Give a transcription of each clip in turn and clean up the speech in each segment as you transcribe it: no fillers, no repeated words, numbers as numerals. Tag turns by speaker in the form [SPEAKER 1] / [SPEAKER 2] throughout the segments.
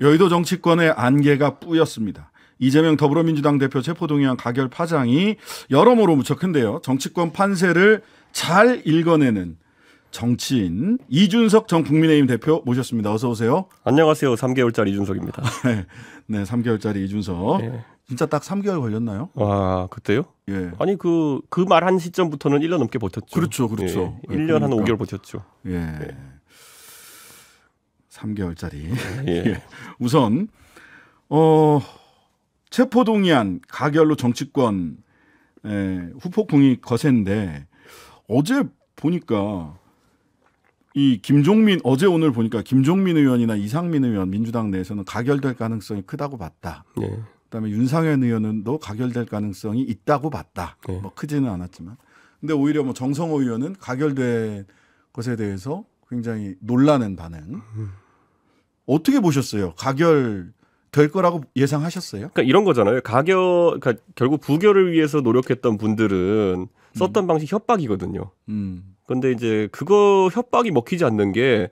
[SPEAKER 1] 여의도 정치권의 안개가 뿌였습니다. 이재명 더불어민주당 대표 체포동의안 가결 파장이 여러모로 무척 큰데요. 정치권 판세를 잘 읽어내는 정치인 이준석 전 국민의힘 대표 모셨습니다. 어서 오세요.
[SPEAKER 2] 안녕하세요. 3개월짜리 이준석입니다.
[SPEAKER 1] 네, 3개월짜리 이준석. 네. 진짜 딱 3개월 걸렸나요?
[SPEAKER 2] 와, 그때요?
[SPEAKER 1] 예.
[SPEAKER 2] 아니 그 말 한 시점부터는 1년 넘게 버텼죠.
[SPEAKER 1] 그렇죠.
[SPEAKER 2] 예, 1년 한 5개월 버텼죠.
[SPEAKER 1] 예. 예. 3개월짜리.
[SPEAKER 2] 예.
[SPEAKER 1] 예. 우선 체포동의안 가결로 정치권 후폭풍이 거센데 어제 보니까 이 김종민 어제 오늘 보니까 김종민 의원이나 이상민 의원 민주당 내에서는 가결될 가능성이 크다고 봤다.
[SPEAKER 2] 예.
[SPEAKER 1] 그다음에 윤상현 의원도 가결될 가능성이 있다고 봤다.
[SPEAKER 2] 예.
[SPEAKER 1] 뭐 크지는 않았지만. 근데 오히려 뭐 정성호 의원은 가결된 것에 대해서 굉장히 놀라는 반응. 어떻게 보셨어요? 가결 될 거라고 예상하셨어요?
[SPEAKER 2] 그러니까 이런 거잖아요. 그러니까 결국 부결을 위해서 노력했던 분들은 썼던 방식 협박이거든요. 그런데 이제 그거 협박이 먹히지 않는 게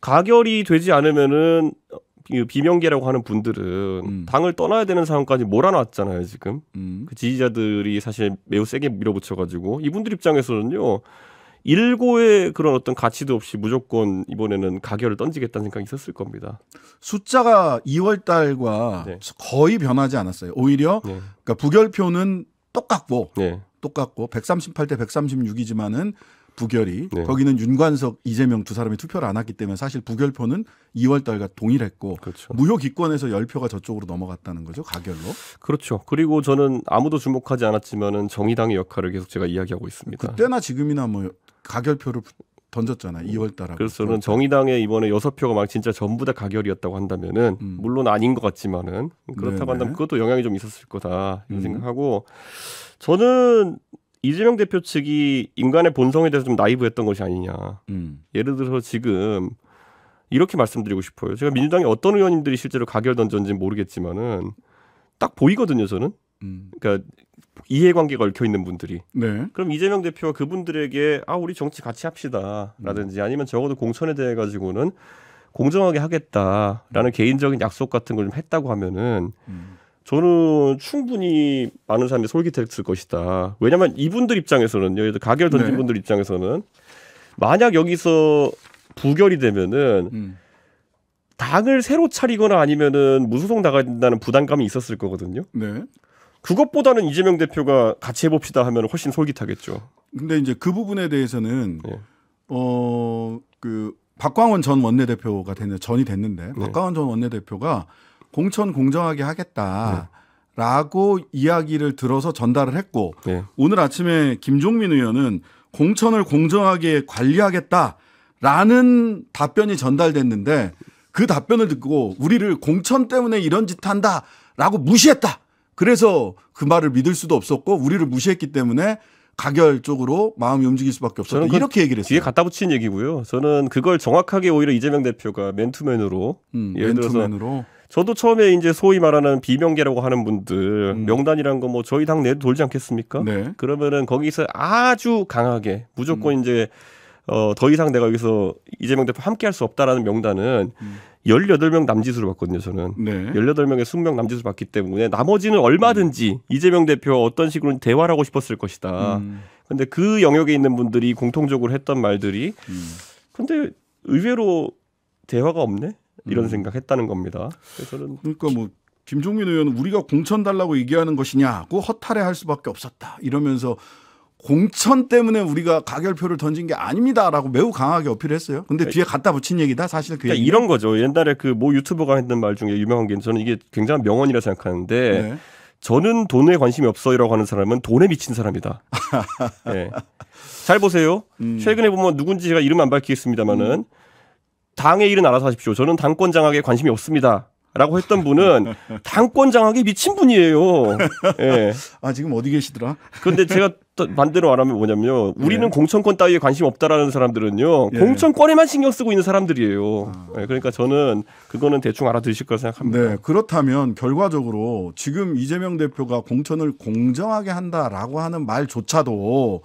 [SPEAKER 2] 가결이 되지 않으면은 비명계라고 하는 분들은 당을 떠나야 되는 상황까지 몰아놨잖아요. 지금 그 지지자들이 사실 매우 세게 밀어붙여가지고 이분들 입장에서는요. 일고의 그런 어떤 가치도 없이 무조건 이번에는 가결을 던지겠다는 생각이 있었을 겁니다.
[SPEAKER 1] 숫자가 2월 달과 네. 거의 변하지 않았어요. 오히려
[SPEAKER 2] 네.
[SPEAKER 1] 그러니까 부결표는 똑같고
[SPEAKER 2] 네.
[SPEAKER 1] 138대 136이지만은 부결이
[SPEAKER 2] 네.
[SPEAKER 1] 거기는 윤관석, 이재명 두 사람이 투표를 안 했기 때문에 사실 부결표는 2월 달과 동일했고
[SPEAKER 2] 그렇죠.
[SPEAKER 1] 무효 기권에서 10표가 저쪽으로 넘어갔다는 거죠. 가결로.
[SPEAKER 2] 그렇죠. 그리고 저는 아무도 주목하지 않았지만은 정의당의 역할을 계속 제가 이야기하고 있습니다.
[SPEAKER 1] 그때나 지금이나 뭐 가결표를 던졌잖아요. 2월 달하고.
[SPEAKER 2] 그래서 저는 정의당에 이번에 6표가 막 진짜 전부 다 가결이었다고 한다면은 물론 아닌 것 같지만은 그렇다고
[SPEAKER 1] 네네.
[SPEAKER 2] 한다면 그것도 영향이 좀 있었을 거다 이런 생각하고 저는 이재명 대표 측이 인간의 본성에 대해서 좀 나이브했던 것이 아니냐. 예를 들어서 지금 이렇게 말씀드리고 싶어요. 제가 민주당의 어떤 의원님들이 실제로 가결 던졌는지는 모르겠지만은 딱 보이거든요, 저는. 그러니까 이해관계가 얽혀 있는 분들이.
[SPEAKER 1] 네.
[SPEAKER 2] 그럼 이재명 대표가 그분들에게 우리 정치 같이 합시다라든지 아니면 적어도 공천에 대해 가지고는 공정하게 하겠다라는 개인적인 약속 같은 걸 좀 했다고 하면은 저는 충분히 많은 사람이 솔깃했을 것이다. 왜냐하면 이분들 입장에서는 가결 던진
[SPEAKER 1] 네.
[SPEAKER 2] 분들 입장에서는 만약 여기서 부결이 되면은 당을 새로 차리거나 아니면은 무소속 나가야 된다는 부담감이 있었을 거거든요.
[SPEAKER 1] 네.
[SPEAKER 2] 그것보다는 이재명 대표가 같이 해봅시다 하면 훨씬 솔깃하겠죠.
[SPEAKER 1] 근데 이제 그 부분에 대해서는
[SPEAKER 2] 네.
[SPEAKER 1] 그 박광원 전 원내대표가 전이 됐는데
[SPEAKER 2] 네.
[SPEAKER 1] 박광원 전 원내대표가 공천 공정하게 하겠다라고 이야기를 들어서 전달을 했고
[SPEAKER 2] 네.
[SPEAKER 1] 오늘 아침에 김종민 의원은 공천을 공정하게 관리하겠다라는 답변이 전달됐는데 그 답변을 듣고 우리를 공천 때문에 이런 짓 한다라고 무시했다. 그래서 그 말을 믿을 수도 없었고 우리를 무시했기 때문에 가결 쪽으로 마음이 움직일 수밖에 없었다. 이렇게 얘기를 했어요.
[SPEAKER 2] 뒤에 갖다 붙인 얘기고요. 저는 그걸 정확하게 오히려 이재명 대표가 맨투맨으로 예를 들어서 저도 처음에 이제 소위 말하는 비명계라고 하는 분들 명단이란 거 뭐 저희 당 내도 돌지 않겠습니까?
[SPEAKER 1] 네.
[SPEAKER 2] 그러면은 거기서 아주 강하게 무조건 이제 더 이상 내가 여기서 이재명 대표 함께 할 수 없다라는 명단은 18명 남짓으로 봤거든요, 저는.
[SPEAKER 1] 네.
[SPEAKER 2] 18명에 20명 남짓으로 봤기 때문에 나머지는 얼마든지 이재명 대표와 어떤 식으로 대화를 하고 싶었을 것이다. 근데 그 영역에 있는 분들이 공통적으로 했던 말들이 근데 의외로 대화가 없네? 이런 생각했다는 겁니다. 그래서 저는
[SPEAKER 1] 그러니까 뭐 김종민 의원은 우리가 공천 달라고 얘기하는 것이냐고 허탈해할 수밖에 없었다. 이러면서 공천 때문에 우리가 가결표를 던진 게 아닙니다라고 매우 강하게 어필했어요. 근데 뒤에 갖다 붙인 얘기다. 사실 그
[SPEAKER 2] 그러니까 이런 거죠. 옛날에 그 모 유튜버가 했던 말 중에 유명한 게 저는 이게 굉장한 명언이라 생각하는데
[SPEAKER 1] 네.
[SPEAKER 2] 저는 돈에 관심이 없어요라고 하는 사람은 돈에 미친 사람이다. 네. 잘 보세요. 최근에 보면 누군지 제가 이름 안 밝히겠습니다만은 당의 일은 알아서 하십시오. 저는 당권 장악에 관심이 없습니다. 라고 했던 분은 당권 장악에 미친 분이에요. 예.
[SPEAKER 1] 지금 어디 계시더라?
[SPEAKER 2] 그런데 제가 또 반대로 말하면 뭐냐면요. 우리는 공천권 따위에 관심 없다라는 사람들은요. 공천권에만 신경 쓰고 있는 사람들이에요. 예. 그러니까 저는 그거는 대충 알아들으실 거라 생각합니다.
[SPEAKER 1] 네. 그렇다면 결과적으로 지금 이재명 대표가 공천을 공정하게 한다라고 하는 말조차도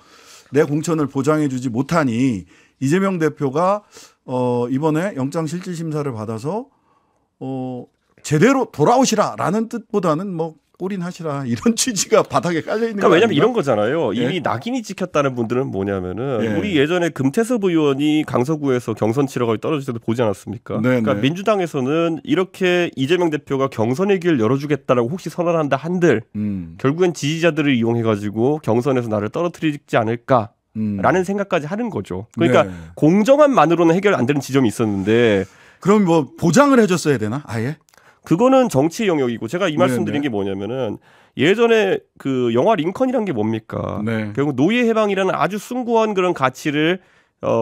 [SPEAKER 1] 내 공천을 보장해 주지 못하니 이재명 대표가 이번에 영장실질심사를 받아서 제대로 돌아오시라라는 뜻보다는 뭐 올인하시라 이런 취지가 바닥에 깔려 있는 거예요.
[SPEAKER 2] 왜냐면 이런 거잖아요. 이미 낙인이 찍혔다는 분들은 뭐냐면은 우리 예전에 금태섭 의원이 강서구에서 경선 치러가지고 떨어질 때도 보지 않았습니까? 그러니까 민주당에서는 이렇게 이재명 대표가 경선의 길을 열어주겠다라고 혹시 선언한다 한들 결국엔 지지자들을 이용해가지고 경선에서 나를 떨어뜨리지 않을까라는 생각까지 하는 거죠. 그러니까 공정함만으로는 해결 안 되는 지점이 있었는데
[SPEAKER 1] 그럼 뭐 보장을 해줬어야 되나? 아예?
[SPEAKER 2] 그거는 정치 영역이고 제가 이 말씀드린 게 뭐냐면은 예전에 그 영화 링컨이란 게 뭡니까? 결국 노예 해방이라는 아주 숭고한 그런 가치를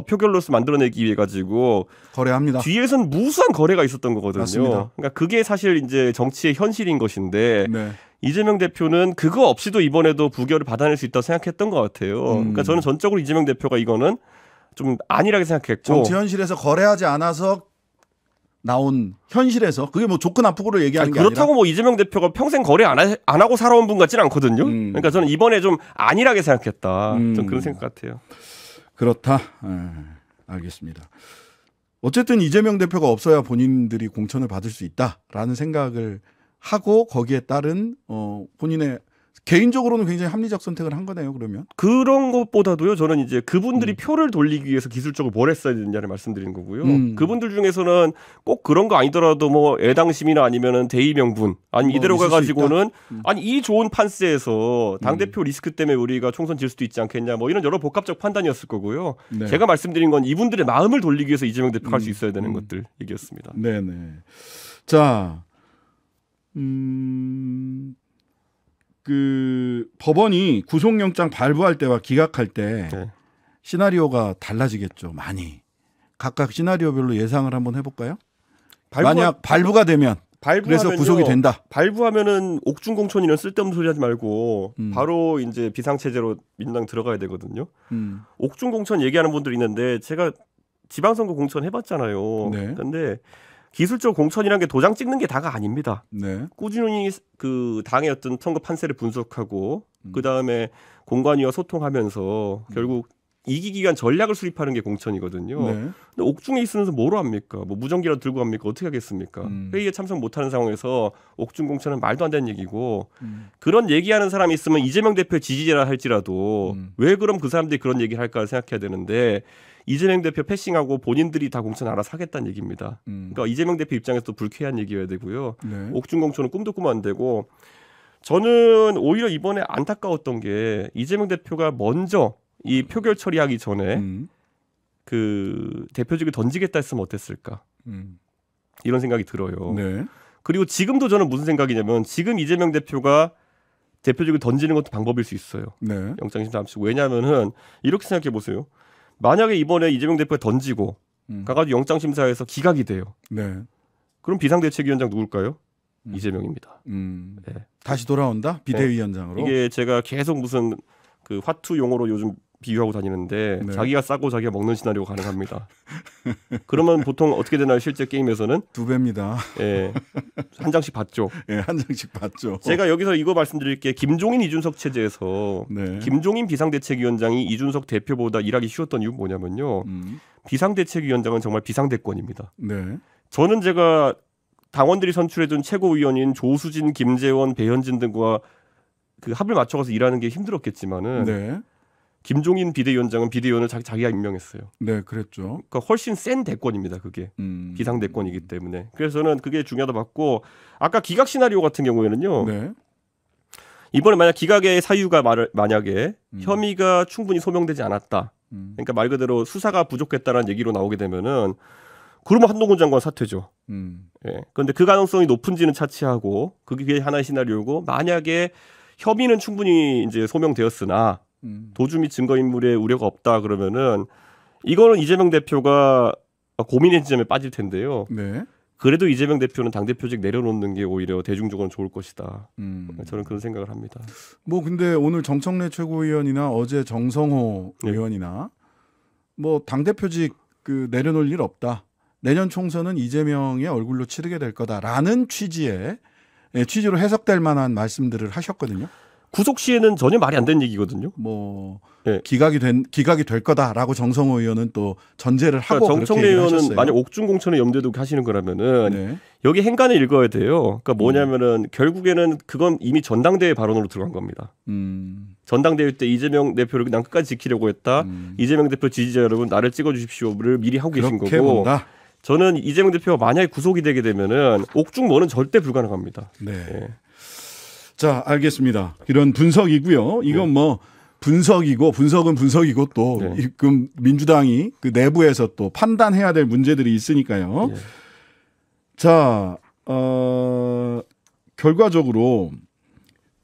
[SPEAKER 2] 표결로서 만들어내기 위해 가지고
[SPEAKER 1] 거래합니다.
[SPEAKER 2] 뒤에선 무수한 거래가 있었던 거거든요.
[SPEAKER 1] 맞습니다.
[SPEAKER 2] 그러니까 그게 사실 이제 정치의 현실인 것인데 이재명 대표는 그거 없이도 이번에도 부결을 받아낼 수 있다고 생각했던 것 같아요. 그러니까 저는 전적으로 이재명 대표가 이거는 좀 안일하게 생각했고
[SPEAKER 1] 정치 현실에서 거래하지 않아서 나온 현실에서 그게 뭐 좋고 나쁘고로 얘기하는 게
[SPEAKER 2] 그렇다고
[SPEAKER 1] 아니라
[SPEAKER 2] 뭐 이재명 대표가 평생 거래 안 하고 살아온 분 같지는 않거든요. 그러니까 저는 이번에 좀 안일하게 생각했다. 좀 그런 생각 같아요.
[SPEAKER 1] 그렇다. 알겠습니다. 어쨌든 이재명 대표가 없어야 본인들이 공천을 받을 수 있다라는 생각을 하고 거기에 따른 본인의 개인적으로는 굉장히 합리적 선택을 한 거네요. 그러면
[SPEAKER 2] 그런 것보다도요. 저는 이제 그분들이 표를 돌리기 위해서 기술적으로 뭘 했어야 되느냐를 말씀드리는 거고요. 그분들 중에서는 꼭 그런 거 아니더라도 뭐 애당심이나 아니면은 대의 명분 아니 이대로 가가지고는 아니 이 좋은 판세에서 당 대표 리스크 때문에 우리가 총선 질 수도 있지 않겠냐 뭐 이런 여러 복합적 판단이었을 거고요. 제가 말씀드린 건 이분들의 마음을 돌리기 위해서 이재명 대표가 할 수 있어야 되는 것들 얘기였습니다.
[SPEAKER 1] 네네. 자, 그 법원이 구속영장 발부할 때와 기각할 때 시나리오가 달라지겠죠. 많이. 각각 시나리오별로 예상을 한번 해볼까요? 만약 발부가 되면 그래서 구속이 된다.
[SPEAKER 2] 발부하면은 옥중 공천이는 쓸데없는 소리 하지 말고 바로 이제 비상체제로 민주당 들어가야 되거든요. 옥중 공천 얘기하는 분들이 있는데 제가 지방선거 공천 해봤잖아요. 근데 기술적 공천이라는 게 도장 찍는 게 다가 아닙니다. 꾸준히 그 당의 어떤 선거 판세를 분석하고 그 다음에 공관위와 소통하면서 결국 이기기 위한 전략을 수립하는 게 공천이거든요. 근데 옥중에 있으면서 뭐로 합니까? 뭐 무전기라도 들고 합니까? 어떻게 하겠습니까? 회의에 참석 못하는 상황에서 옥중 공천은 말도 안 되는 얘기고 그런 얘기하는 사람이 있으면 이재명 대표의 지지자라 할지라도 왜 그럼 그 사람들이 그런 얘기를 할까 생각해야 되는데 이재명 대표 패싱하고 본인들이 다 공천 알아서 하겠다는 얘기입니다. 그러니까 이재명 대표 입장에서 도 불쾌한 얘기여야 되고요. 옥중 공천은 꿈도 꾸면 안 되고 저는 오히려 이번에 안타까웠던 게 이재명 대표가 먼저 이 표결 처리하기 전에 그 대표직을 던지겠다 했으면 어땠을까 이런 생각이 들어요. 그리고 지금도 저는 무슨 생각이냐면 지금 이재명 대표가 대표직을 던지는 것도 방법일 수 있어요. 영장심사 앞두고 왜냐하면은 이렇게 생각해 보세요. 만약에 이번에 이재명 대표가 던지고 가가지고 영장심사에서 기각이 돼요. 그럼 비상대책위원장 누굴까요? 이재명입니다.
[SPEAKER 1] 다시 돌아온다? 비대위원장으로?
[SPEAKER 2] 이게 제가 계속 무슨 그 화투 용어로 요즘 비유하고 다니는데 자기가 싸고 자기가 먹는 시나리오가 가능합니다. 그러면 보통 어떻게 되나요? 실제 게임에서는
[SPEAKER 1] 2배입니다.
[SPEAKER 2] 한 장씩 받죠.
[SPEAKER 1] 한 장씩 받죠.
[SPEAKER 2] 제가 여기서 이거 말씀드릴게. 김종인 이준석 체제에서 김종인 비상대책위원장이 이준석 대표보다 일하기 쉬웠던 이유는 뭐냐면요. 비상대책위원장은 정말 비상대권입니다. 저는 제가 당원들이 선출해준 최고위원인 조수진, 김재원, 배현진 등과 그 합을 맞춰가서 일하는 게 힘들었겠지만은 김종인 비대위원장은 비대위원을 자기가 임명했어요.
[SPEAKER 1] 그랬죠.
[SPEAKER 2] 그러니까 훨씬 센 대권입니다. 그게 비상대권이기 때문에. 그래서 저는 그게 중요하다 봤고 아까 기각 시나리오 같은 경우에는요. 이번에 만약 기각의 사유가 만약에 혐의가 충분히 소명되지 않았다. 그러니까 말 그대로 수사가 부족했다라는 얘기로 나오게 되면은 그러면 한동훈 장관 사퇴죠. 그런데 그 가능성이 높은지는 차치하고 그게 하나의 시나리오고 만약에 혐의는 충분히 이제 소명되었으나 도주 및 증거인멸의 우려가 없다 그러면은 이거는 이재명 대표가 고민의 지점에 빠질 텐데요. 그래도 이재명 대표는 당대표직 내려놓는 게 오히려 대중적으로는 좋을 것이다. 저는 그런 생각을 합니다.
[SPEAKER 1] 뭐 근데 오늘 정청래 최고위원이나 어제 정성호 의원이나 뭐 당대표직 그 내려놓을 일 없다. 내년 총선은 이재명의 얼굴로 치르게 될 거다라는 취지로 해석될 만한 말씀들을 하셨거든요.
[SPEAKER 2] 구속 시에는 전혀 말이 안 되는 얘기거든요.
[SPEAKER 1] 뭐 기각이 될 거다라고 정성호 의원은 또 전제를 하고
[SPEAKER 2] 그러니까 정청래
[SPEAKER 1] 그렇게
[SPEAKER 2] 의원은
[SPEAKER 1] 하셨어요.
[SPEAKER 2] 만약 옥중 공천을 염두에 두고 하시는 거라면은
[SPEAKER 1] 네.
[SPEAKER 2] 여기 행간을 읽어야 돼요. 그러니까 뭐냐면은 결국에는 그건 이미 전당대회 발언으로 들어간 겁니다. 전당대회 때 이재명 대표를 난 끝까지 지키려고 했다. 이재명 대표 지지자 여러분 나를 찍어주십시오를 미리 하고 계신 거고.
[SPEAKER 1] 본다.
[SPEAKER 2] 저는 이재명 대표가 만약에 구속이 되게 되면은 옥중 뭐는 절대 불가능합니다.
[SPEAKER 1] 네.
[SPEAKER 2] 예.
[SPEAKER 1] 자, 알겠습니다. 이런 분석이고요. 이건 뭐 분석은 분석이고 또 지금 민주당이 그 내부에서 또 판단해야 될 문제들이 있으니까요.
[SPEAKER 2] 네.
[SPEAKER 1] 자, 결과적으로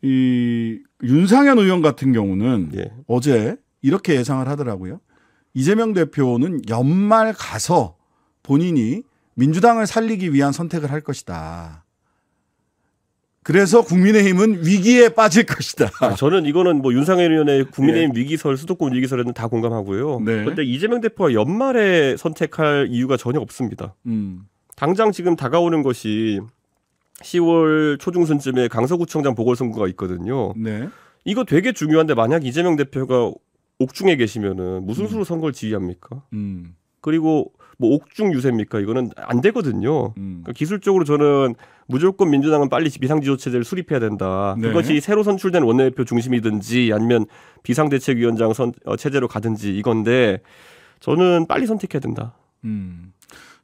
[SPEAKER 1] 이 윤상현 의원 같은 경우는 어제 이렇게 예상을 하더라고요. 이재명 대표는 연말 가서 본인이 민주당을 살리기 위한 선택을 할 것이다. 그래서 국민의힘은 위기에 빠질 것이다.
[SPEAKER 2] 저는 이거는 뭐 윤상현 의원의 국민의힘 위기설, 수도권 위기설에는 다 공감하고요. 그런데 이재명 대표가 연말에 선택할 이유가 전혀 없습니다. 당장 지금 다가오는 것이 10월 초중순쯤에 강서구청장 보궐선거가 있거든요.
[SPEAKER 1] 네.
[SPEAKER 2] 이거 되게 중요한데 만약 이재명 대표가 옥중에 계시면은 무슨 수로 선거를 지휘합니까? 그리고 뭐 옥중 유세입니까? 이거는 안 되거든요. 그러니까 기술적으로 저는 무조건 민주당은 빨리 비상지도체제를 수립해야 된다.
[SPEAKER 1] 네.
[SPEAKER 2] 그것이 새로 선출된 원내대표 중심이든지 아니면 비상대책위원장 체제로 가든지 이건데 저는 빨리 선택해야 된다.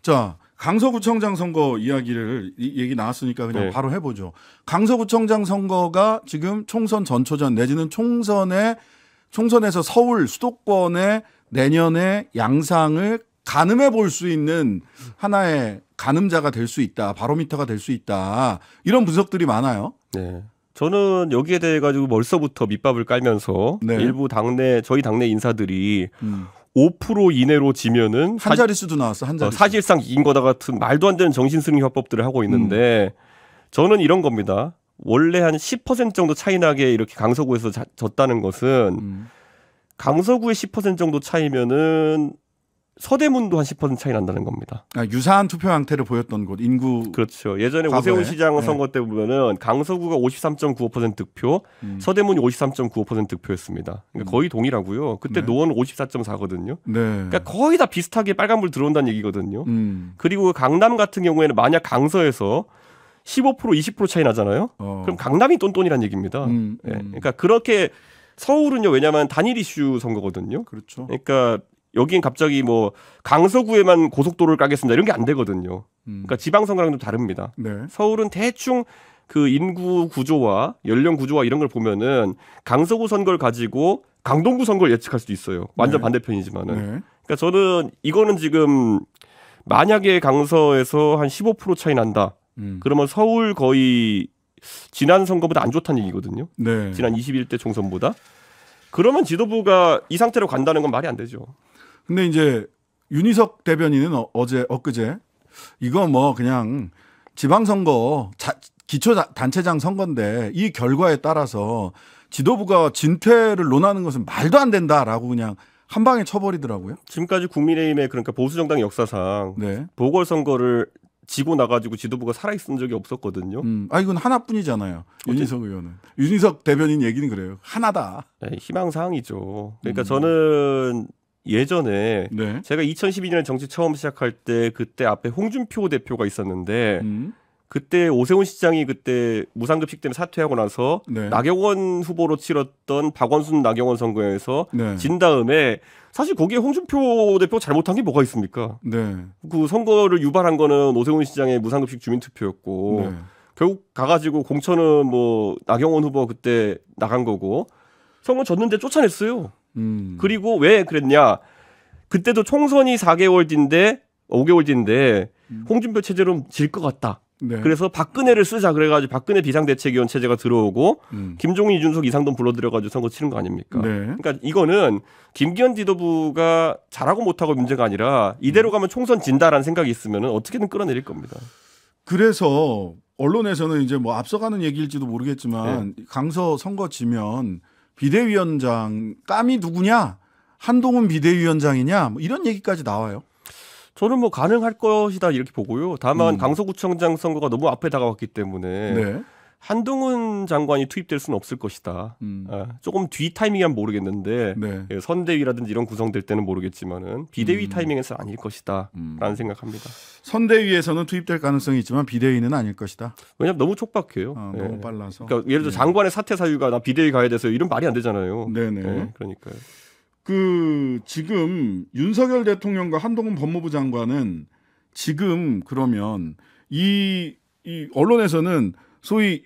[SPEAKER 1] 자, 강서구청장 선거 이야기를 얘기 나왔으니까 그냥 바로 해보죠. 강서구청장 선거가 지금 총선 전초전 내지는 총선에서 서울 수도권의 내년의 양상을 가늠해 볼 수 있는 하나의 가늠자가 될 수 있다. 바로미터가 될 수 있다. 이런 분석들이 많아요.
[SPEAKER 2] 네. 저는 여기에 대해 가지고 벌써부터 밑밥을 깔면서 일부 저희 당내 인사들이 5% 이내로 지면은
[SPEAKER 1] 한 자릿수도 나왔어. 한 자릿수.
[SPEAKER 2] 사실상 이긴 거다 같은 말도 안 되는 정신승리 화법들을 하고 있는데 저는 이런 겁니다. 원래 한 10% 정도 차이 나게 이렇게 강서구에서 졌다는 것은 강서구의 10% 정도 차이면은 서대문도 한 10% 차이 난다는 겁니다.
[SPEAKER 1] 유사한 투표 형태를 보였던 곳 인구.
[SPEAKER 2] 그렇죠. 예전에
[SPEAKER 1] 과거에.
[SPEAKER 2] 오세훈 시장 선거 때 보면은 강서구가 53.95% 득표, 서대문이 53.95% 득표였습니다. 그러니까 거의 동일하고요. 그때 노원은 54.4거든요. 그러니까 거의 다 비슷하게 빨간불 들어온다는 얘기거든요. 그리고 강남 같은 경우에는 만약 강서에서 15% 20% 차이 나잖아요. 그럼 강남이 똔똔이란 얘기입니다. 그러니까 그렇게 서울은요. 왜냐하면 단일 이슈 선거거든요.
[SPEAKER 1] 그렇죠.
[SPEAKER 2] 그러니까 여긴 갑자기 뭐 강서구에만 고속도로를 까겠습니다. 이런 게 안 되거든요. 그러니까 지방선거랑 좀 다릅니다. 서울은 대충 그 인구 구조와 연령 구조와 이런 걸 보면은 강서구 선거를 가지고 강동구 선거를 예측할 수도 있어요. 완전 반대편이지만은. 그러니까 저는 이거는 지금 만약에 강서에서 한 15% 차이 난다. 그러면 서울 거의 지난 선거보다 안 좋다는 얘기거든요. 지난 21대 총선보다. 그러면 지도부가 이 상태로 간다는 건 말이 안 되죠.
[SPEAKER 1] 근데 이제 윤희석 대변인은 엊그제 이거 뭐 그냥 지방선거 기초단체장 선거인데 이 결과에 따라서 지도부가 진퇴를 논하는 것은 말도 안 된다라고 그냥 한 방에 쳐버리더라고요.
[SPEAKER 2] 지금까지 국민의힘의 그러니까 보수정당 역사상 보궐선거를 지고 나가지고 지도부가 살아있은 적이 없었거든요.
[SPEAKER 1] 이건 하나뿐이잖아요. 윤희석 의원은. 윤희석 대변인 얘기는 그래요. 하나다.
[SPEAKER 2] 희망사항이죠. 그러니까 저는 예전에 제가 2012년에 정치 처음 시작할 때 그때 앞에 홍준표 대표가 있었는데 그때 오세훈 시장이 그때 무상급식 때문에 사퇴하고 나서 나경원 후보로 치렀던 박원순 나경원 선거에서 진 다음에 사실 거기에 홍준표 대표가 잘못한 게 뭐가 있습니까? 그 선거를 유발한 거는 오세훈 시장의 무상급식 주민투표였고 결국 가가지고 공천은 뭐 나경원 후보 그때 나간 거고 선거 졌는데 쫓아냈어요. 그리고 왜 그랬냐? 그때도 총선이 4개월 뒤인데 5개월 뒤인데 홍준표 체제로 질 것 같다. 그래서 박근혜를 쓰자 그래가지고 박근혜 비상대책위원 체제가 들어오고 김종인, 이준석, 이상돈 불러들여가지고 선거 치른 거 아닙니까? 그러니까 이거는 김기현 지도부가 잘하고 못하고 문제가 아니라 이대로 가면 총선 진다라는 생각이 있으면 어떻게든 끌어내릴 겁니다.
[SPEAKER 1] 그래서 언론에서는 이제 뭐 앞서가는 얘기일지도 모르겠지만 강서 선거 지면 비대위원장 깜이 누구냐? 한동훈 비대위원장이냐? 뭐 이런 얘기까지 나와요.
[SPEAKER 2] 저는 뭐 가능할 것이다 이렇게 보고요. 다만 강서구청장 선거가 너무 앞에 다가왔기 때문에 한동훈 장관이 투입될 수는 없을 것이다. 조금 뒤 타이밍이면 모르겠는데
[SPEAKER 1] 네.
[SPEAKER 2] 예, 선대위라든지 이런 구성될 때는 모르겠지만은 비대위 타이밍에서는 아닐 것이다. 라는 생각합니다.
[SPEAKER 1] 선대위에서는 투입될 가능성이 있지만 비대위는 아닐 것이다.
[SPEAKER 2] 왜냐하면 너무 촉박해요.
[SPEAKER 1] 너무 빨라서.
[SPEAKER 2] 그러니까 예를 들어 장관의 사퇴 사유가 나 비대위 가야 돼서 이런 말이 안 되잖아요.
[SPEAKER 1] 네네.
[SPEAKER 2] 네, 그러니까요.
[SPEAKER 1] 지금 윤석열 대통령과 한동훈 법무부 장관은 지금 그러면 이 언론에서는 소위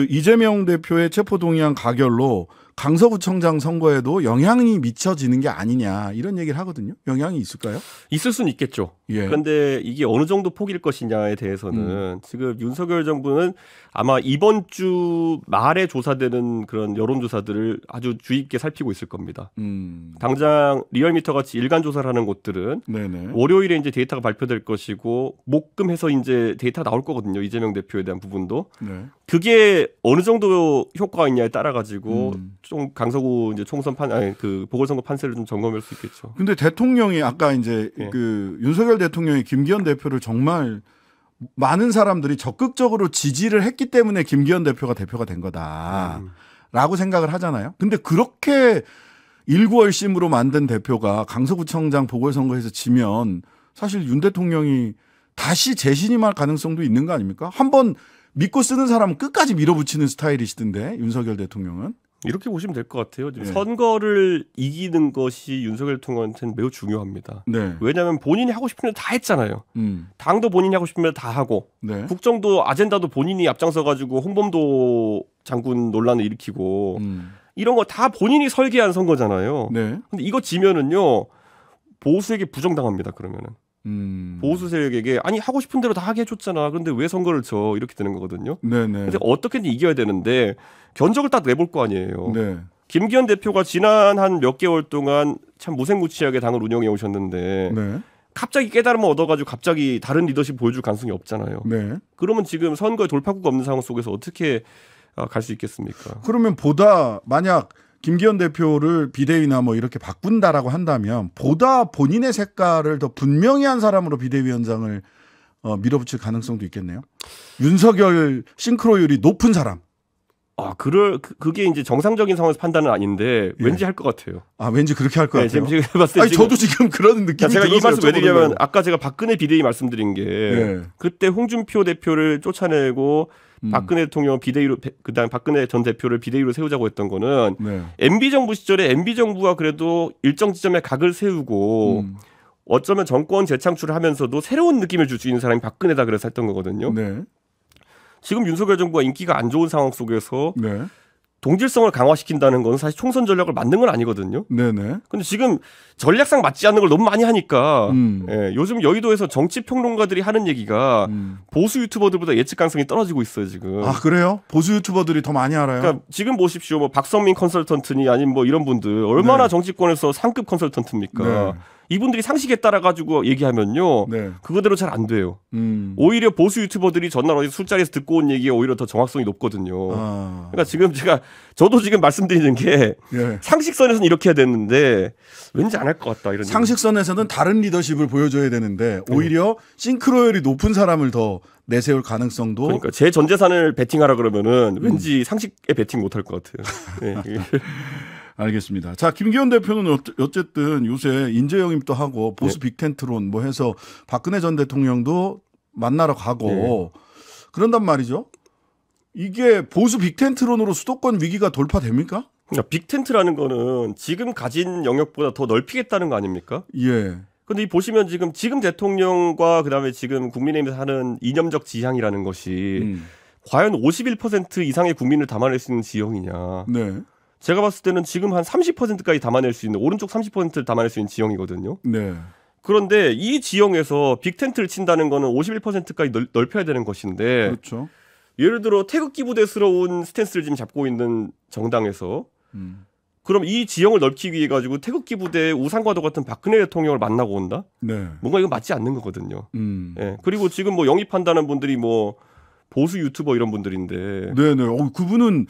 [SPEAKER 1] 이재명 대표의 체포동의안 가결로 강서구청장 선거에도 영향이 미쳐지는 게 아니냐 이런 얘기를 하거든요. 영향이 있을까요?
[SPEAKER 2] 있을 수는 있겠죠.
[SPEAKER 1] 예.
[SPEAKER 2] 그런데 이게 어느 정도 폭일 것이냐에 대해서는 지금 윤석열 정부는 아마 이번 주 말에 조사되는 그런 여론조사들을 아주 주의 깊게 살피고 있을 겁니다. 당장 리얼미터 같이 일간 조사를 하는 곳들은
[SPEAKER 1] 네네.
[SPEAKER 2] 월요일에 이제 데이터가 발표될 것이고 목금해서 이제 데이터가 나올 거거든요. 이재명 대표에 대한 부분도.
[SPEAKER 1] 네.
[SPEAKER 2] 그게 어느 정도 효과가 있냐에 따라 가지고 좀 강서구 이제 총선 보궐선거 판세를 좀 점검할 수 있겠죠.
[SPEAKER 1] 근데 대통령이 아까 이제
[SPEAKER 2] 예.
[SPEAKER 1] 윤석열 대통령이 김기현 대표를 정말 많은 사람들이 적극적으로 지지를 했기 때문에 김기현 대표가 된 거다라고 생각을 하잖아요. 근데 그렇게 일구월심으로 만든 대표가 강서구청장 보궐선거에서 지면 사실 윤 대통령이 다시 재신임할 가능성도 있는 거 아닙니까? 한번 믿고 쓰는 사람은 끝까지 밀어붙이는 스타일이시던데 윤석열 대통령은.
[SPEAKER 2] 이렇게 보시면 될 것 같아요.
[SPEAKER 1] 네.
[SPEAKER 2] 선거를 이기는 것이 윤석열 대통령한테는 매우 중요합니다.
[SPEAKER 1] 네.
[SPEAKER 2] 왜냐하면 본인이 하고 싶은 일 다 했잖아요. 당도 본인이 하고 싶은 일 다 하고
[SPEAKER 1] 네.
[SPEAKER 2] 국정도 아젠다도 본인이 앞장서가지고 홍범도 장군 논란을 일으키고 이런 거 다 본인이 설계한 선거잖아요.
[SPEAKER 1] 네.
[SPEAKER 2] 근데 이거 지면은요 보수에게 부정당합니다. 그러면은. 보수 세력에게 아니 하고 싶은 대로 다 하게 해줬잖아. 그런데 왜 선거를 져 이렇게 되는 거거든요.
[SPEAKER 1] 네네.
[SPEAKER 2] 그래서 어떻게든 이겨야 되는데 견적을 딱 내볼 거 아니에요.
[SPEAKER 1] 네.
[SPEAKER 2] 김기현 대표가 지난 한 몇 개월 동안 참 무색무취하게 당을 운영해 오셨는데
[SPEAKER 1] 네.
[SPEAKER 2] 갑자기 깨달음을 얻어가지고 갑자기 다른 리더십 보여줄 가능성이 없잖아요.
[SPEAKER 1] 네.
[SPEAKER 2] 그러면 지금 선거에 돌파구가 없는 상황 속에서 어떻게 갈 수 있겠습니까?
[SPEAKER 1] 그러면 만약 김기현 대표를 비대위나 뭐 이렇게 바꾼다라고 한다면 보다 본인의 색깔을 더 분명히 한 사람으로 비대위원장을 밀어붙일 가능성도 있겠네요. 윤석열 싱크로율이 높은 사람.
[SPEAKER 2] 그게 이제 정상적인 상황에서 판단은 아닌데
[SPEAKER 1] 예.
[SPEAKER 2] 왠지 할 것 같아요.
[SPEAKER 1] 왠지 그렇게 할 것 같아요.
[SPEAKER 2] 지금 봤을 때
[SPEAKER 1] 아니, 저도 지금 그런 느낌이
[SPEAKER 2] 제가
[SPEAKER 1] 들어서
[SPEAKER 2] 이 말씀 왜 드리냐면
[SPEAKER 1] 거예요.
[SPEAKER 2] 아까 제가 박근혜 비대위 말씀드린 게
[SPEAKER 1] 예.
[SPEAKER 2] 그때 홍준표 대표를 쫓아내고 박근혜 대통령 비대위로 그다음 박근혜 전 대표를 비대위로 세우자고 했던 거는
[SPEAKER 1] 네.
[SPEAKER 2] MB 정부 시절에 MB 정부가 그래도 일정 지점에 각을 세우고 어쩌면 정권 재창출을 하면서도 새로운 느낌을 줄 수 있는 사람이 박근혜다 그래서 했던 거거든요.
[SPEAKER 1] 네.
[SPEAKER 2] 지금 윤석열 정부가 인기가 안 좋은 상황 속에서
[SPEAKER 1] 네.
[SPEAKER 2] 동질성을 강화시킨다는 건 사실 총선 전략을 만든 건 아니거든요.
[SPEAKER 1] 네네.
[SPEAKER 2] 근데 지금 전략상 맞지 않는 걸 너무 많이 하니까 요즘 여의도에서 정치 평론가들이 하는 얘기가 보수 유튜버들보다 예측 가능성이 떨어지고 있어요 지금.
[SPEAKER 1] 아 그래요? 보수 유튜버들이 더 많이 알아요?
[SPEAKER 2] 그러니까 지금 보십시오, 뭐 박성민 컨설턴트니 아니면 뭐 이런 분들 얼마나
[SPEAKER 1] 네.
[SPEAKER 2] 정치권에서 상급 컨설턴트입니까?
[SPEAKER 1] 네.
[SPEAKER 2] 이분들이 상식에 따라 가지고 얘기하면요,
[SPEAKER 1] 네.
[SPEAKER 2] 그거대로 잘 안 돼요. 오히려 보수 유튜버들이 전날 어디 술자리에서 듣고 온 얘기가 오히려 더 정확성이 높거든요. 그러니까 지금 저도 지금 말씀드리는 게
[SPEAKER 1] 예.
[SPEAKER 2] 상식선에서는 이렇게 해야 되는데 왠지 안 할 것 같다 이런.
[SPEAKER 1] 상식선에서는 다른 리더십을 보여줘야 되는데 오히려 싱크로율이 높은 사람을 더 내세울 가능성도.
[SPEAKER 2] 그러니까 제 전 재산을 베팅하라 그러면은 왠지 상식에 베팅 못할 것 같아요. 네.
[SPEAKER 1] 알겠습니다. 자, 김기현 대표는 어쨌든 요새 인재영입도 하고 보수 빅텐트론 뭐 해서 박근혜 전 대통령도 만나러 가고 그런단 말이죠. 이게 보수 빅텐트론으로 수도권 위기가 돌파됩니까?
[SPEAKER 2] 그러니까 빅텐트라는 거는 지금 가진 영역보다 더 넓히겠다는 거 아닙니까?
[SPEAKER 1] 예.
[SPEAKER 2] 근데 이 보시면 지금 대통령과 그다음에 지금 국민의힘에서 하는 이념적 지향이라는 것이 과연 51% 이상의 국민을 담아낼 수 있는 지형이냐?
[SPEAKER 1] 네.
[SPEAKER 2] 제가 봤을 때는 지금 한 30%까지 담아낼 수 있는 오른쪽 30%를 담아낼 수 있는 지형이거든요.
[SPEAKER 1] 네.
[SPEAKER 2] 그런데 이 지형에서 빅텐트를 친다는 거는 51%까지 넓혀야 되는 것인데
[SPEAKER 1] 그렇죠.
[SPEAKER 2] 예를 들어 태극기 부대스러운 스탠스를 지금 잡고 있는 정당에서 그럼 이 지형을 넓히기 위해 가지고 태극기 부대의 우상과도 같은 박근혜 대통령을 만나고 온다?
[SPEAKER 1] 네.
[SPEAKER 2] 뭔가 이건 맞지 않는 거거든요. 예. 그리고 지금 뭐 영입한다는 분들이 뭐 보수 유튜버 이런 분들인데.
[SPEAKER 1] 네네. 그분은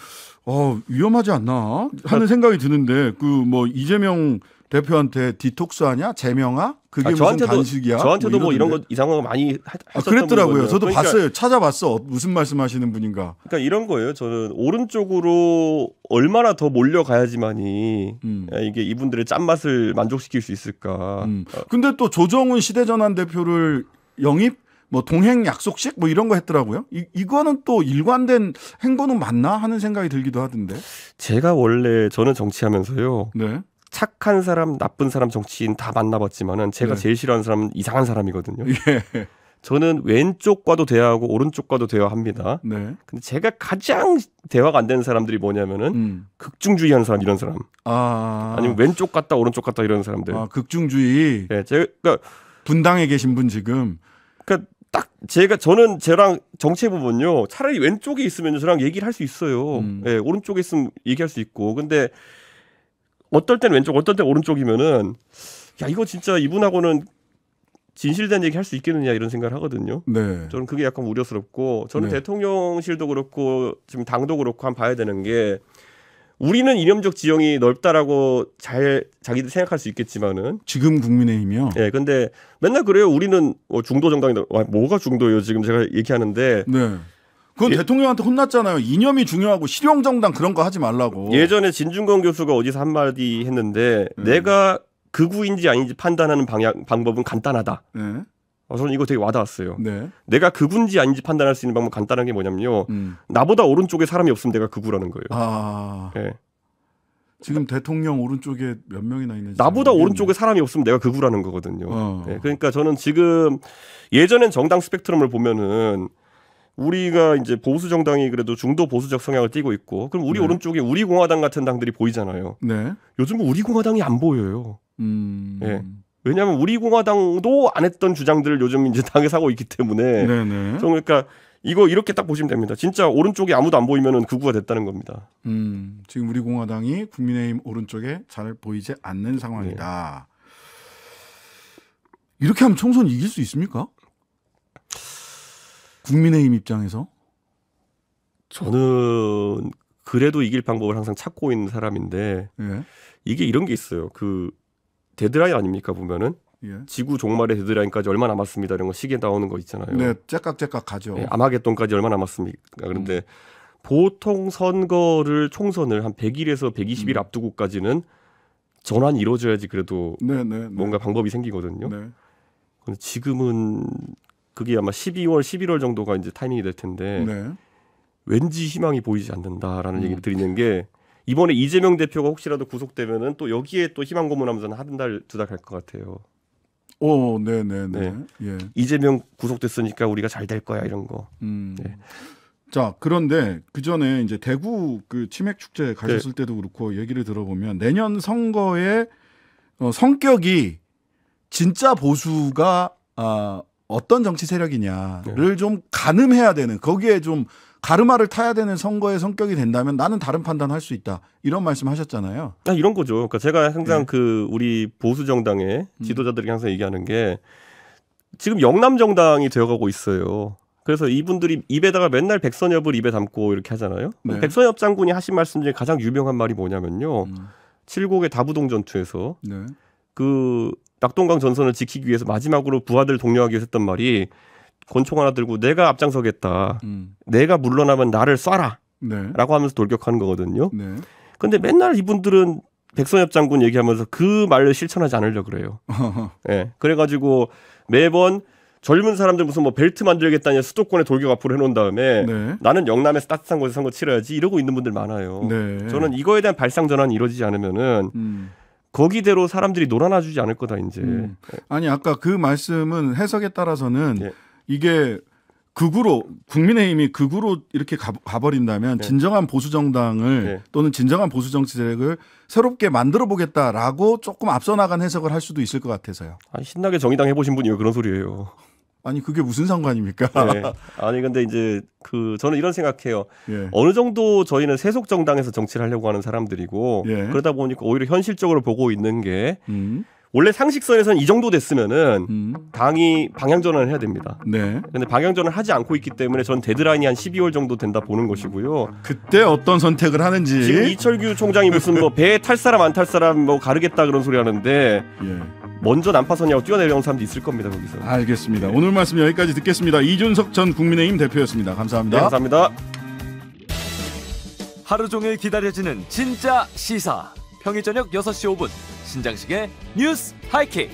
[SPEAKER 1] 위험하지 않나 하는 생각이 드는데 그 뭐 이재명 대표한테 디톡스하냐, 제명아, 그게 무슨 단식이야?
[SPEAKER 2] 저한테도 뭐 이런 거 이상한 거 많이 하셨던
[SPEAKER 1] 그랬더라고요.
[SPEAKER 2] 분이거든요.
[SPEAKER 1] 저도
[SPEAKER 2] 그러니까,
[SPEAKER 1] 봤어요. 찾아봤어. 무슨 말씀하시는 분인가.
[SPEAKER 2] 그러니까 이런 거예요. 저는 오른쪽으로 얼마나 더 몰려가야지만이 이게 이분들의 짠맛을 만족시킬 수 있을까.
[SPEAKER 1] 근데 또 조정훈 시대전환 대표를 영입, 뭐 동행 약속식 뭐 이런 거 했더라고요. 이거는 또 일관된 행보는 맞나 하는 생각이 들기도 하던데.
[SPEAKER 2] 제가 원래 저는 정치하면서요.
[SPEAKER 1] 네.
[SPEAKER 2] 착한 사람, 나쁜 사람 정치인 다 만나봤지만은 제가
[SPEAKER 1] 네.
[SPEAKER 2] 제일 싫어하는 사람은 이상한 사람이거든요.
[SPEAKER 1] 예.
[SPEAKER 2] 저는 왼쪽과도 대화하고 오른쪽과도 대화합니다.
[SPEAKER 1] 네.
[SPEAKER 2] 근데 제가 가장 대화가 안 되는 사람들이 뭐냐면은 극중주의하는 사람 이런 사람. 아니면 왼쪽 갔다 오른쪽 갔다 이런 사람들.
[SPEAKER 1] 극중주의.
[SPEAKER 2] 네, 제가
[SPEAKER 1] 분당에 계신 분 지금.
[SPEAKER 2] 그러니까 딱 저는 쟤랑 정치해 보면요. 차라리 왼쪽에 있으면 저랑 얘기를 할 수 있어요. 네, 오른쪽에 있으면 얘기할 수 있고. 근데 어떨 때는 왼쪽, 어떨 때는 오른쪽이면은 야 이거 진짜 이분하고는 진실된 얘기 할 수 있겠느냐 이런 생각을 하거든요.
[SPEAKER 1] 네.
[SPEAKER 2] 저는 그게 약간 우려스럽고 저는
[SPEAKER 1] 네.
[SPEAKER 2] 대통령실도 그렇고 지금 당도 그렇고 한번 봐야 되는 게 우리는 이념적 지형이 넓다라고 잘 자기들 생각할 수 있겠지만은
[SPEAKER 1] 지금 국민의힘이요.
[SPEAKER 2] 예, 근데 맨날 그래요. 우리는 중도 정당이다. 뭐가 중도예요? 지금 제가 얘기하는데.
[SPEAKER 1] 네. 그건 대통령한테 혼났잖아요. 이념이 중요하고 실용 정당 그런 거 하지 말라고.
[SPEAKER 2] 예전에 진중권 교수가 어디서 한마디 했는데 내가 극우인지 아닌지 판단하는 방법은 간단하다.
[SPEAKER 1] 네.
[SPEAKER 2] 저는 이거 되게 와닿았어요.
[SPEAKER 1] 네.
[SPEAKER 2] 내가 극우인지 아닌지 판단할 수 있는 방법 간단한 게 뭐냐면요. 나보다 오른쪽에 사람이 없으면 내가 극우라는 거예요.
[SPEAKER 1] 네. 지금 대통령 오른쪽에 몇 명이나 있는지.
[SPEAKER 2] 나보다 오른쪽에 사람이 없으면 내가 극우라는 거거든요. 네. 그러니까 저는 지금 예전엔 정당 스펙트럼을 보면은 우리가 이제 보수 정당이 그래도 중도 보수적 성향을 띠고 있고 그럼 우리 오른쪽에 우리공화당 같은 당들이 보이잖아요.
[SPEAKER 1] 네.
[SPEAKER 2] 요즘은 우리공화당이 안 보여요. 네. 왜냐하면 우리공화당도 안 했던 주장들을 요즘 이제 당에서 하고 있기 때문에.
[SPEAKER 1] 네네.
[SPEAKER 2] 그러니까 이거 이렇게 딱 보시면 됩니다. 진짜 오른쪽에 아무도 안 보이면은 극우가 됐다는 겁니다.
[SPEAKER 1] 지금 우리공화당이 국민의힘 오른쪽에 잘 보이지 않는 상황이다. 네. 이렇게 하면 총선 이길 수 있습니까? 국민의힘 입장에서?
[SPEAKER 2] 저는 그래도 이길 방법을 항상 찾고 있는 사람인데
[SPEAKER 1] 예.
[SPEAKER 2] 이게 이런 게 있어요. 그 데드라인 아닙니까 보면은
[SPEAKER 1] 예.
[SPEAKER 2] 지구 종말의 데드라인까지 얼마 남았습니다. 이런 거 시계 나오는 거 있잖아요.
[SPEAKER 1] 네, 째깍째깍 가죠.
[SPEAKER 2] 네, 아마겟돈까지 얼마 남았습니까? 그런데 보통 선거를 총선을 한 100일에서 120일 앞두고까지는 전환이 이루어져야지 그래도 뭔가 방법이 생기거든요.
[SPEAKER 1] 네.
[SPEAKER 2] 근데 지금은 그게 아마 12월, 11월 정도가 이제 타이밍이 될 텐데
[SPEAKER 1] 네.
[SPEAKER 2] 왠지 희망이 보이지 않는다라는 얘기를 드리는 게 이번에 이재명 대표가 혹시라도 구속되면은 또 여기에 또 희망 고문하면서 한 달, 두 달 갈 것 같아요.
[SPEAKER 1] 오, 네네네. 예.
[SPEAKER 2] 이재명 구속됐으니까 우리가 잘 될 거야 이런 거. 네.
[SPEAKER 1] 자, 그런데 그 전에 이제 대구 그 치맥 축제 가셨을 때도 그렇고 얘기를 들어보면 내년 선거의 성격이 진짜 보수가 어떤 정치 세력이냐를 좀 가늠해야 되는 거기에 좀 가르마를 타야 되는 선거의 성격이 된다면 나는 다른 판단할 수 있다 이런 말씀하셨잖아요.
[SPEAKER 2] 이런 거죠. 그러니까 제가 항상 그 우리 보수 정당의 지도자들이 항상 얘기하는 게 지금 영남 정당이 되어가고 있어요. 그래서 이분들이 입에다가 맨날 백선엽을 입에 담고 이렇게 하잖아요.
[SPEAKER 1] 네.
[SPEAKER 2] 백선엽 장군이 하신 말씀 중에 가장 유명한 말이 뭐냐면요. 칠곡의 다부동 전투에서 그 낙동강 전선을 지키기 위해서 마지막으로 부하들 독려하기 위해서 했던 말이 권총 하나 들고 내가 앞장서겠다. 내가 물러나면 나를 쏴라. 라고 하면서 돌격하는 거거든요. 근데 맨날 이분들은 백선엽 장군 얘기하면서 그 말을 실천하지 않으려고 그래요. 네. 그래가지고 매번 젊은 사람들 무슨 뭐 벨트 만들겠다냐 수도권에 돌격 앞으로 해놓은 다음에 나는 영남에서 따뜻한 곳에서 선거 치러야지 이러고 있는 분들 많아요. 저는 이거에 대한 발상 전환이 이루어지지 않으면은 거기대로 사람들이 놀아나주지 않을 거다 이제.
[SPEAKER 1] 아니 아까 그 말씀은 해석에 따라서는 이게 극우로 국민의힘이 극우로 이렇게 가버린다면 진정한 보수 정당을 또는 진정한 보수 정치 세력을 새롭게 만들어 보겠다라고 조금 앞서 나간 해석을 할 수도 있을 것 같아서요.
[SPEAKER 2] 신나게 정의당 해보신 분이 왜 그런 소리예요?
[SPEAKER 1] 아니 그게 무슨 상관입니까?
[SPEAKER 2] 아니 근데 이제 저는 이런 생각해요. 어느 정도 저희는 세속 정당에서 정치를 하려고 하는 사람들이고 그러다 보니까 오히려 현실적으로 보고 있는 게 원래 상식선에서는 이 정도 됐으면은 당이 방향 전환을 해야 됩니다.
[SPEAKER 1] 네.
[SPEAKER 2] 근데 방향 전환을 하지 않고 있기 때문에 전 데드라인이 한 12월 정도 된다 보는 것이고요.
[SPEAKER 1] 그때 어떤 선택을 하는지.
[SPEAKER 2] 지금 이철규 총장이 무슨 뭐 배 탈 사람 안 탈 사람 뭐 가르겠다 그런 소리 하는데
[SPEAKER 1] 예.
[SPEAKER 2] 먼저 난파선이라고 뛰어내려온 사람도 있을 겁니다. 거기서.
[SPEAKER 1] 알겠습니다. 오늘 말씀 여기까지 듣겠습니다. 이준석 전 국민의힘 대표였습니다. 감사합니다.
[SPEAKER 2] 네, 감사합니다.
[SPEAKER 3] 하루 종일 기다려지는 진짜 시사. 평일 저녁 6시 5분 신장식의 뉴스 하이킥.